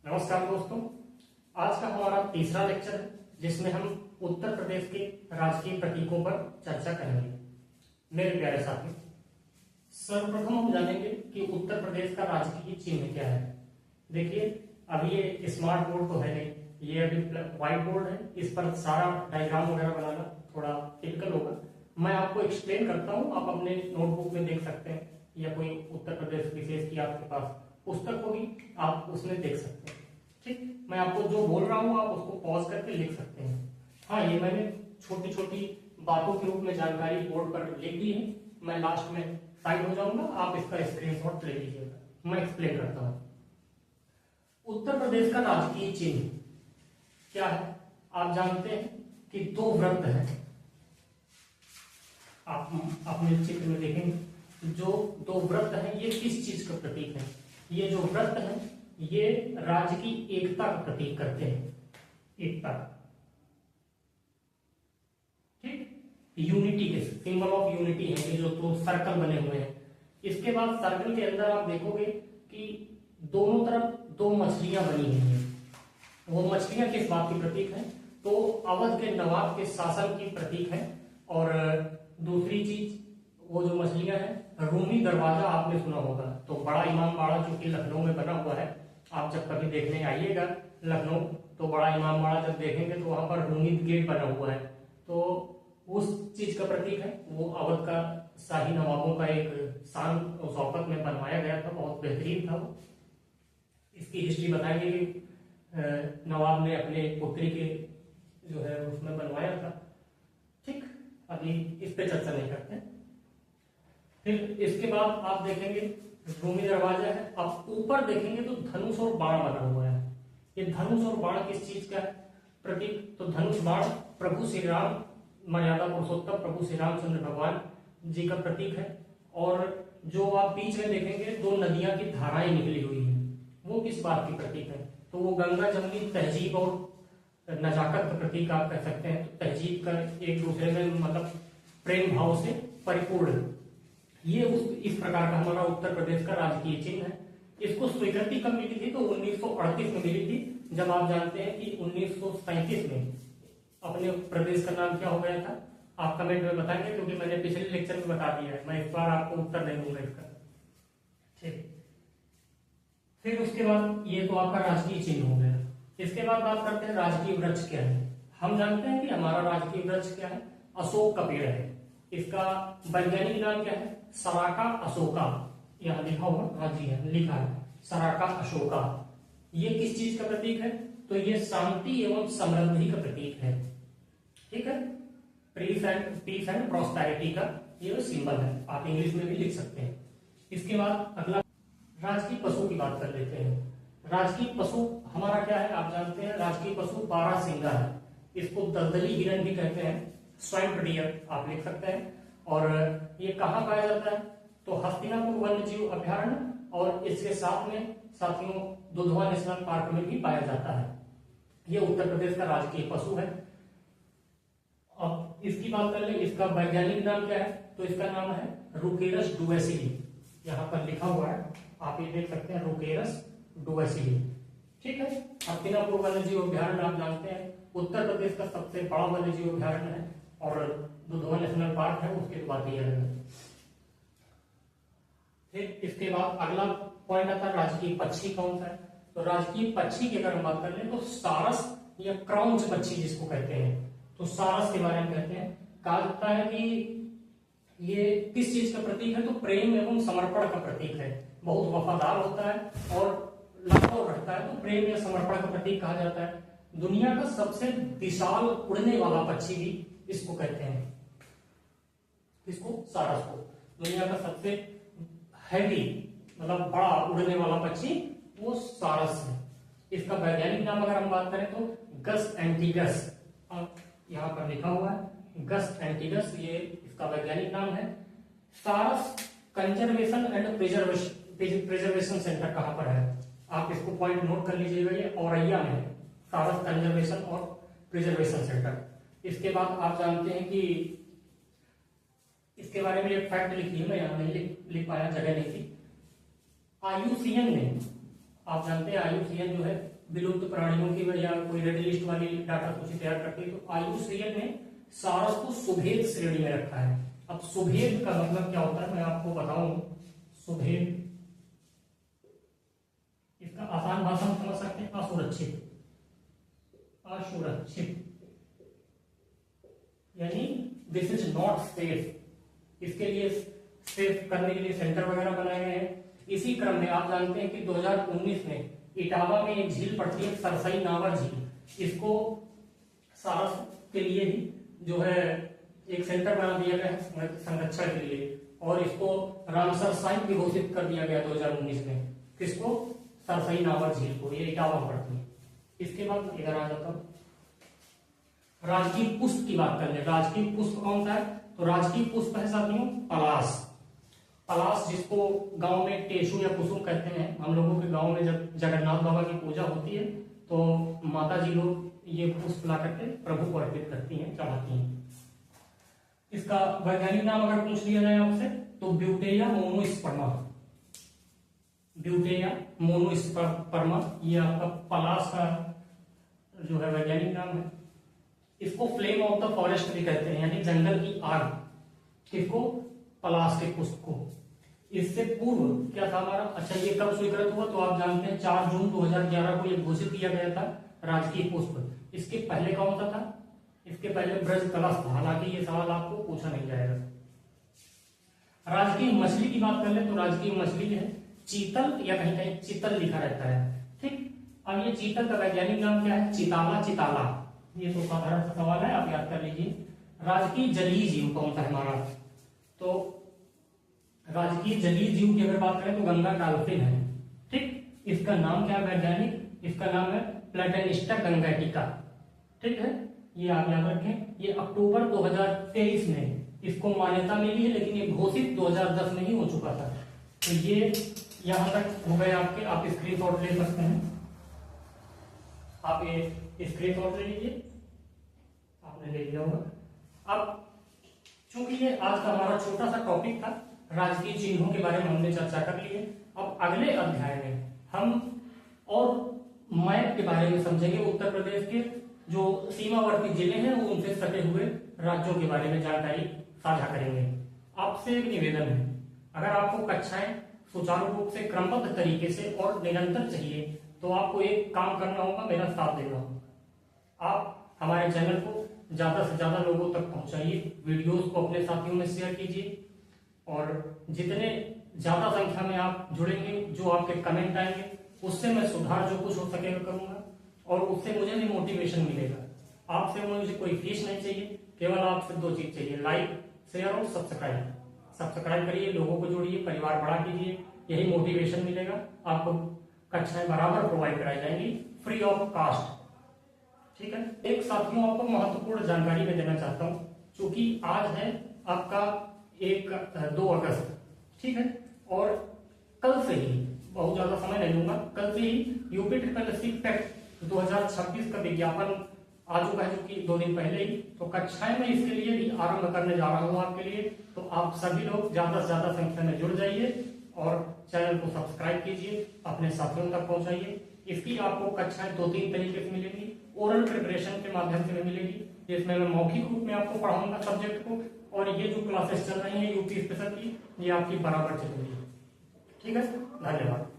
नमस्कार दोस्तों, आज का हमारा तीसरा लेक्चर है जिसमें हम उत्तर प्रदेश के राजकीय प्रतीकों पर चर्चा करेंगे। मेरे प्यारे साथी, सर्वप्रथम हम जानेंगे कि उत्तर प्रदेश का राजकीय चिन्ह क्या है। देखिए, अभी ये स्मार्ट बोर्ड तो है नहीं, ये अभी व्हाइट बोर्ड है, इस पर सारा डायग्राम वगैरह बनाना थोड़ा टिपिकल होगा। मैं आपको एक्सप्लेन करता हूँ, आप अपने नोटबुक में देख सकते हैं या कोई उत्तर प्रदेश विशेष की आपके पास पुस्तक होगी, आप उसमें देख सकते हैं। ठीक, मैं आपको जो बोल रहा हूँ आप उसको पॉज करके लिख सकते हैं। हाँ, ये मैंने छोटी छोटी बातों के रूप में जानकारी बोर्ड पर लिख दी है। मैं लास्ट में साइड हो जाऊंगा, आप इसका स्क्रीनशॉट ले लीजिएगा। मैं एक्सप्लेन करता हूँ। उत्तर प्रदेश का राजकीय चिन्ह क्या है? आप जानते हैं कि दो वृत्त हैं। आप अपने चित्र में देखेंगे, जो दो वृत्त हैं ये किस चीज का प्रतीक है? ये जो वृत्त है ये राज्य की एकता का प्रतीक करते हैं। एकता, ठीक, यूनिटी के सिंबल ऑफ यूनिटी है ये, जो दो सर्कल बने हुए हैं। इसके बाद सर्कल के अंदर आप देखोगे कि दोनों तरफ दो मछलियां बनी हुई हैं। वो मछलियां किस बात की प्रतीक है? तो अवध के नवाब के शासन की प्रतीक है। और दूसरी चीज, वो जो मछलियां हैं, रूमी दरवाजा आपने सुना होगा। तो बड़ा इमाम बाड़ा जो कि लखनऊ में बना हुआ है, आप जब कभी देखने आइएगा लखनऊ, तो बड़ा इमाम बाड़ा जब देखेंगे तो वहां पर रूमी गेट बना हुआ है। तो उस चीज का प्रतीक है। वो अवध का शाही नवाबों का एक शान और शौकत में बनवाया गया था, बहुत बेहतरीन था वो। इसकी हिस्ट्री बताएंगे कि नवाब ने अपने पुत्री के जो है उसमें बनवाया था। ठीक, अभी इस पे चर्चा नहीं करते। फिर इसके बाद आप देखेंगे रूमी दरवाजा है। अब ऊपर देखेंगे तो धनुष और बाण बना हुआ है। ये धनुष और बाण किस चीज का है प्रतीक? तो धनुष बाण प्रभु श्री राम, मर्यादा पुरुषोत्तम प्रभु श्री रामचंद्र भगवान जी का प्रतीक है। और जो आप बीच में देखेंगे दो नदियां की धाराएं निकली हुई है, वो किस बात की प्रतीक है? तो वो गंगा जमुनी तहजीब और नजाकत का प्रतीक आप कह सकते हैं। तो तहजीब का एक दूसरे में मतलब प्रेम भाव से परिपूर्ण है। ये इस प्रकार का हमारा उत्तर प्रदेश का राजकीय चिन्ह है। इसको स्वीकृति कब मिली थी? तो 1938 में मिली थी, जब आप जानते हैं कि 1937 में अपने प्रदेश का नाम क्या हो गया था। आप कमेंट में बताएंगे, क्योंकि मैंने पिछले लेक्चर में बता दिया है, मैं इस बार आपको उत्तर नहीं दूंगा इसका। ठीक, फिर उसके बाद ये तो आपका राजकीय चिन्ह हो गया। इसके बाद बात करते हैं राजकीय वृक्ष क्या है। हम जानते हैं कि हमारा राजकीय वृक्ष क्या है? अशोक का पेड़ है। इसका वैज्ञानिक नाम क्या है? सराका अशोका। यहाँ लिखा हुआ, हाँ जी है, लिखा है सराका अशोका। ये किस चीज का प्रतीक है? तो ये शांति एवं समृद्धि का प्रतीक है। ठीक है, पीस एंड प्रॉस्पेरिटी का ये सिंबल है। आप इंग्लिश में भी लिख सकते हैं। इसके बाद अगला राजकीय पशु की बात कर लेते हैं। राजकीय पशु हमारा क्या है? आप जानते हैं राजकीय पशु बारहसिंगा है। इसको दलदली हिरण भी कहते हैं, स्वैम्प डियर आप लिख सकते हैं। और ये कहाँ पाया जाता है? तो हस्तिनापुर वन्य जीव अभ्यारण्य और इसके साथ में साथियों दुधवा नेशनल पार्क में भी पाया जाता है। ये उत्तर प्रदेश का राजकीय पशु है। अब इसकी बात कर ले, इसका वैज्ञानिक नाम क्या है? तो इसका नाम है रुकेरस डुवेसिली। यहाँ पर लिखा हुआ है, आप ये देख सकते हैं, रुकेरस डुवेसिली। ठीक है, हस्तिनापुर वन्य जीव अभ्यारण्य आप जानते हैं उत्तर प्रदेश का सबसे बड़ा वन्य जीव अभ्यारण्य है और दुधवा नेशनल पार्क है, उसके बाद ये है। फिर इसके बाद अगला पॉइंट आता है राजकीय पक्षी कौन सा है? तो राजकीय पक्षी की अगर हम बात कर लें तो सारस या क्राउंच पक्षी जिसको कहते हैं, तो सारस के बारे में कहते हैं। कहा जाता है कि ये किस चीज का प्रतीक है? तो प्रेम एवं समर्पण का प्रतीक है। बहुत वफादार होता है और लगाव रखता है, तो प्रेम या समर्पण का प्रतीक कहा जाता है। दुनिया का सबसे विशाल उड़ने वाला पक्षी भी इसको कहते हैं। इसको सारस को दुनिया का सबसे हैवी मतलब बड़ा उड़ने वाला पक्षी वो सारस है। इसका वैज्ञानिक नाम अगर हम बात करें तो गस एंटीगस, यहाँ पर लिखा हुआ है गस एंटीगस, ये इसका वैज्ञानिक नाम है। सारस कंजर्वेशन एंड प्रिजर्वेशन सेंटर कहाँ पर है? आप इसको पॉइंट नोट कर लीजिएगा, ये औरैया में है, सारस कंजर्वेशन और प्रिजर्वेशन सेंटर। इसके बाद आप जानते हैं कि इसके बारे में एक फैक्ट लिखी है, मैं यहाँ नहीं लिख पाया, जगह नहीं थी। IUCN ने, आप जानते हैं IUCN जो है विलुप्त प्राणियों की या कोई रेड लिस्ट वाली डाटा सूची तैयार करती है। तो IUCN ने सारस को सुभेद श्रेणी में रखा है। अब सुभेद का मतलब क्या होता है मैं आपको बताऊं। सुभेद, इसका आसान भाषा में समझ सकते हैं, असुरक्षित। असुरक्षित यानी दिस इज नॉट सेफ। इसके लिए सेफ करने के लिए सेंटर वगैरह बनाए गए हैं। इसी क्रम में आप जानते हैं कि 2019 में इटावा में एक झील पड़ती है सरसई नावर झील, इसको सारस के लिए ही जो है एक सेंटर बना दिया गया है संरक्षण के लिए, और इसको रामसर साइट भी घोषित कर दिया गया 2019 में। किसको? सरसई नावर झील को, ये इटावा पड़ती है। इसके बाद इधर आ जाता हूं, राजकीय पुष्प की बात कर ले। राजकीय पुष्प कौन सा है? तो राजकीय पुष्प है साथियों पलाश। पलाश जिसको गांव में टेसु या कुसुम कहते हैं। हम लोगों के गांव में जब जगन्नाथ बाबा की पूजा होती है तो माता जी लोग ये पुष्प ला करके प्रभु को अर्पित करती हैं, चढ़ाती हैं। इसका वैज्ञानिक नाम अगर पूछ लिया जाए आपसे तो ब्यूटेरिया मोनोस्पर्मा। ब्यूटेरिया मोनोस्पर्मा ये आपका पलाश का जो है वैज्ञानिक नाम है। इसको फ्लेम ऑफ द फॉरेस्ट भी कहते हैं, यानी जंगल की आग। किसको? पलाश के पुष्प को। इससे पूर्व क्या था हमारा? अच्छा, ये कब स्वीकृत हुआ? तो आप जानते हैं 4 जून 2011 को ये घोषित किया गया था राजकीय पुष्प। इसके पहले कौन सा था? इसके पहले ब्रज कलश था। हालांकि ये सवाल आपको पूछा नहीं जाएगा। राजकीय मछली की बात कर ले तो राजकीय मछली है चीतल, या कहीं कहीं चितल लिखा रहता है। ठीक, अब ये चीतल का वैज्ञानिक नाम क्या है? चिताला। चिताला ये तो साधारण सा सवाल है, आप याद कर लीजिए। राजकीय जलीय जीव कौन सा है हमारा? तो राजकीय जलीय जीव की अगर बात करें तो गंगा डॉल्फिन है। ठीक, इसका नाम क्या है वैज्ञानिक? इसका नाम है प्लेटेनिस्टा गंगेटिका। ठीक है, ये आप याद रखें। ये अक्टूबर 2023 में इसको मान्यता मिली है, लेकिन ये घोषित 2010 में ही हो चुका था। तो ये यहां तक हो गए आपके। आप स्क्रीनशॉट ले सकते हैं। आप ये स्क्रीनशॉट ले लीजिए, आपने ले लिया होगा। अब चूंकि ये आज का हमारा छोटा सा टॉपिक था, राजकीय चिन्हों के बारे में हमने चर्चा कर ली है। अब अगले अध्याय में हम और मैप के बारे में समझेंगे। उत्तर प्रदेश के जो सीमावर्ती जिले हैं वो उनसे सटे हुए राज्यों के बारे में जानकारी साझा करेंगे। आपसे एक निवेदन है, अगर आपको कक्षाएं सुचारू रूप से क्रमबद्ध तरीके से और निरंतर चाहिए तो आपको एक काम करना होगा, मेरा साथ देना होगा। आप हमारे चैनल को ज्यादा से ज्यादा लोगों तक पहुंचाइए, वीडियोस को अपने साथियों में शेयर कीजिए, और जितने ज्यादा संख्या में आप जुड़ेंगे, जो आपके कमेंट आएंगे, उससे मैं सुधार जो कुछ हो सकेगा करूंगा, और उससे मुझे भी मोटिवेशन मिलेगा। आपसे मुझे कोई फीस नहीं चाहिए, केवल आपसे 2 चीज चाहिए, लाइक, शेयर और सब्सक्राइब। सब्सक्राइब करिए, लोगों को जोड़िए, परिवार बड़ा कीजिए, यही मोटिवेशन मिलेगा। आपको कक्षाएं बराबर प्रोवाइड कराई जाएंगी फ्री ऑफ कास्ट। ठीक है, एक साथियों आपको महत्वपूर्ण जानकारी मैं देना चाहता हूं, क्योंकि आज है आपका 2 अगस्त। ठीक है, और कल से ही, बहुत ज्यादा समय नहीं लूंगा, कल से ही यूपी SSC टेट 2026 का विज्ञापन आ चुका है, जो कि 2 दिन पहले ही। तो कक्षाएं मैं इसके लिए भी आरंभ करने जा रहा हूं आपके लिए। तो आप सभी लोग ज्यादा से ज्यादा संख्या में जुड़ जाइए और चैनल को सब्सक्राइब कीजिए, अपने साथियों तक पहुंचाइए। इसकी आपको कक्षाएं 2-3 तरीके से मिलेंगी। ओरल प्रिपरेशन के माध्यम से मिलेगी, जिसमें मैं मौखिक रूप में आपको पढ़ाऊंगा सब्जेक्ट को, और ये जो क्लासेस चल रही है यूपी स्पेशल की, ये आपकी बराबर चलेगी। ठीक है, धन्यवाद।